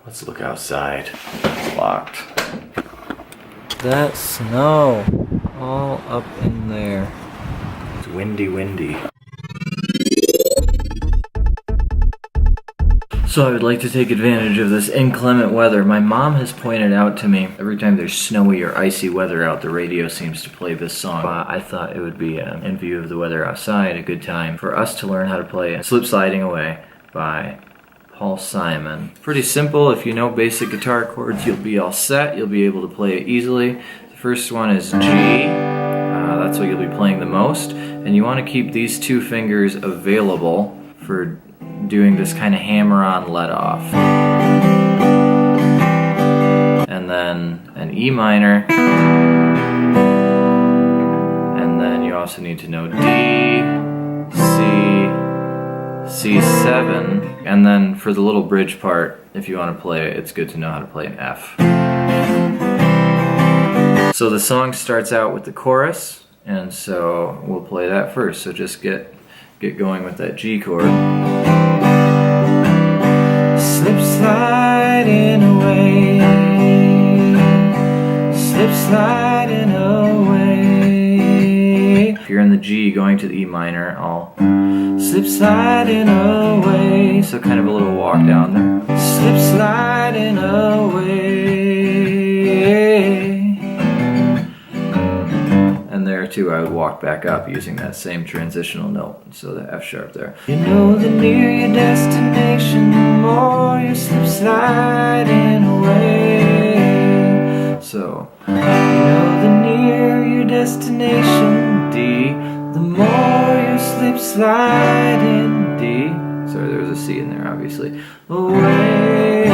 Let's look outside. It's locked. That snow all up in there. It's windy. So I would like to take advantage of this inclement weather. My mom has pointed out to me, every time there's snowy or icy weather out, the radio seems to play this song. I thought it would be, in view of the weather outside, a good time for us to learn how to play Slidin Away by Paul Simon. Pretty simple. If you know basic guitar chords, you'll be all set. You'll be able to play it easily. The first one is G. That's what you'll be playing the most. And you want to keep these two fingers available for doing this kind of hammer-on let-off. And then an E minor. And then you also need to know D, C, C7. And then for the little bridge part, if you want to play it, it's good to know how to play an F. So the song starts out with the chorus, and so we'll play that first. So just get going with that G chord. Slip sliding away, slip sliding away. If you're in the G going to the E minor, I'll slip sliding away. So kind of a little walk down there. Slip sliding away. And there too I would walk back up using that same transitional note. So the F sharp there. You know the nearer your destination, the more you slip sliding away. So you know the nearer your destination, D, the more you slip sliding, D. Sorry, there was a C in there obviously. Away.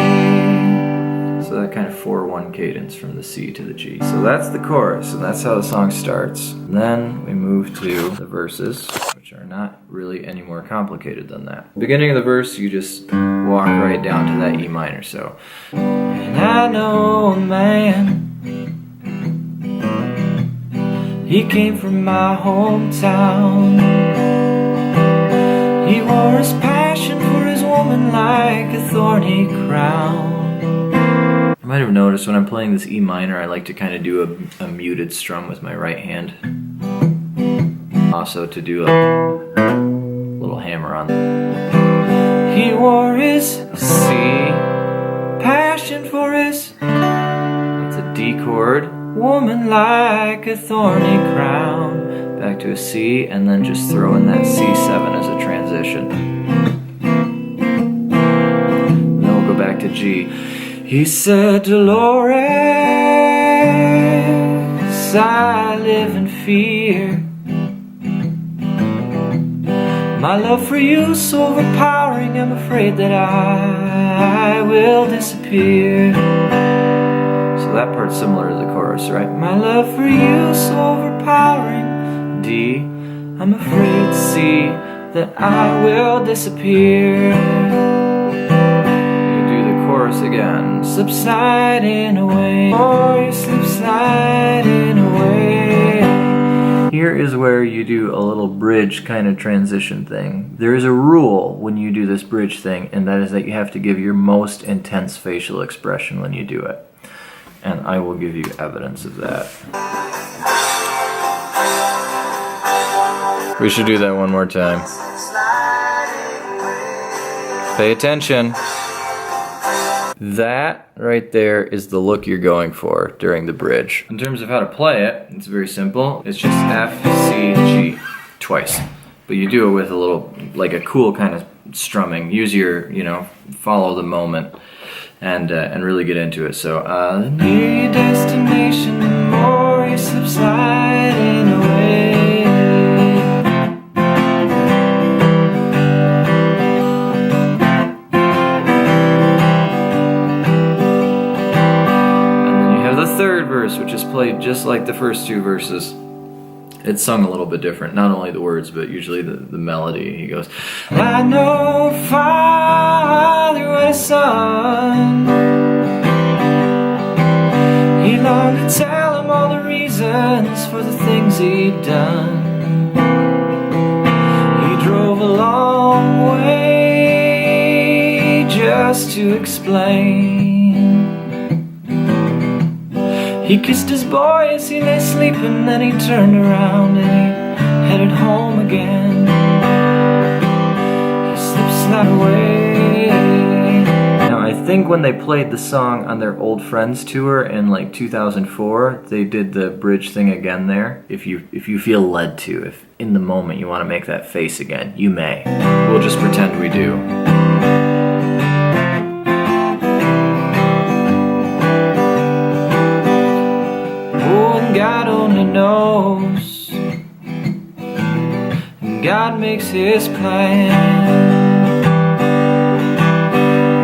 So that kind of 4-1 cadence from the C to the G. So that's the chorus, and that's how the song starts. And then we move to the verses, which are not really any more complicated than that. Beginning of the verse, you just walk right down to that E minor. So, and I know a man, he came from my hometown. He wore his passion for his woman like a thorny crown. You might have noticed when I'm playing this E minor, I like to kind of do a muted strum with my right hand. Also to do a little hammer on. He wore his C, passion for his, it's a D chord, woman like a thorny crown. Back to a C, and then just throw in that C7 as a transition. And then we'll go back to G. He said, Dolores, I live in fear. My love for you so overpowering, I'm afraid that I will disappear. So that part's similar to the chorus, right? My love for you so overpowering, D, I'm afraid to see that I will disappear. Again, slip sliding away, or you slip sliding away. Here is where you do a little bridge kind of transition thing. There is a rule when you do this bridge thing, and that is that you have to give your most intense facial expression when you do it. And I will give you evidence of that. We should do that one more time. Pay attention. That right there is the look you're going for during the bridge. In terms of how to play it, it's very simple. It's just F, C, G twice. But you do it with a little, like a cool kind of strumming. Use your, follow the moment and really get into it. So, the nearer your destination, the more you slip sliding away. Third verse, which is played just like the first two verses. It's sung a little bit different, not only the words, but usually the melody. He goes, I know Father was Son. He longed to tell him all the reasons for the things he'd done. He drove a long way just to to explain. He kissed his boy as he lay sleeping, then he turned around and he headed home again. He slipped, slide away. Now I think when they played the song on their Old Friends tour in like 2004, they did the bridge thing again there. If you feel led to, if in the moment you want to make that face again, you may. We'll just pretend we do. Oh, and God only knows, and God makes his plan.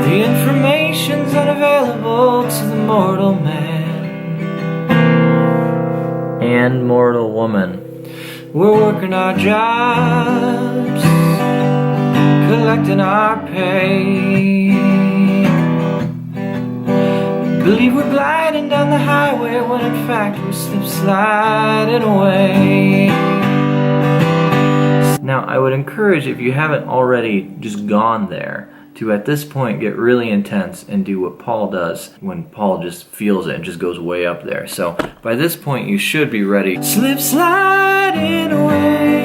The information's unavailable to the mortal man and mortal woman. We're working our jobs, collecting our pay. Believe we're gliding down the highway when in fact we slip sliding away. Now I would encourage, if you haven't already just gone there, to at this point get really intense and do what Paul does when Paul just feels it and just goes way up there. So by this point you should be ready. Slip sliding away,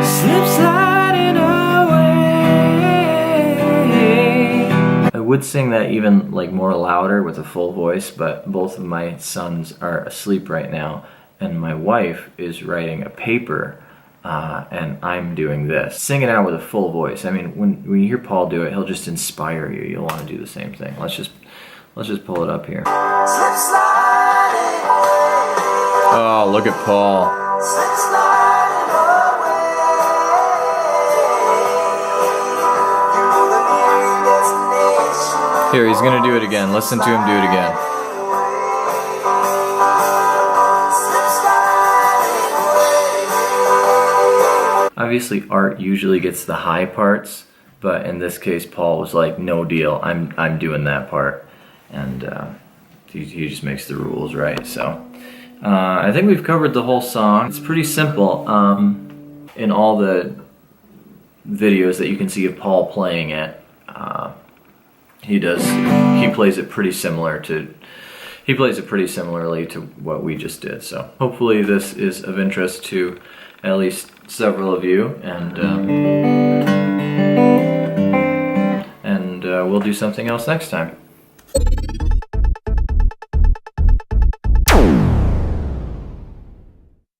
slip sliding away. I would sing that even like more louder with a full voice, but both of my sons are asleep right now and my wife is writing a paper. And I'm doing this. Sing it out with a full voice. I mean, when you hear Paul do it, he'll just inspire you. You'll want to do the same thing. Let's just pull it up here. Slip sliding away. Oh, look at Paul. Slip sliding away. You know the nearing destination. Here, he's gonna do it again. Listen to him do it again. Obviously, Art usually gets the high parts, but in this case, Paul was like, "No deal, I'm doing that part," and he just makes the rules, right? So I think we've covered the whole song. It's pretty simple. In all the videos that you can see of Paul playing it, he plays it pretty similarly to what we just did. So hopefully, this is of interest to at least several of you, and we'll do something else next time.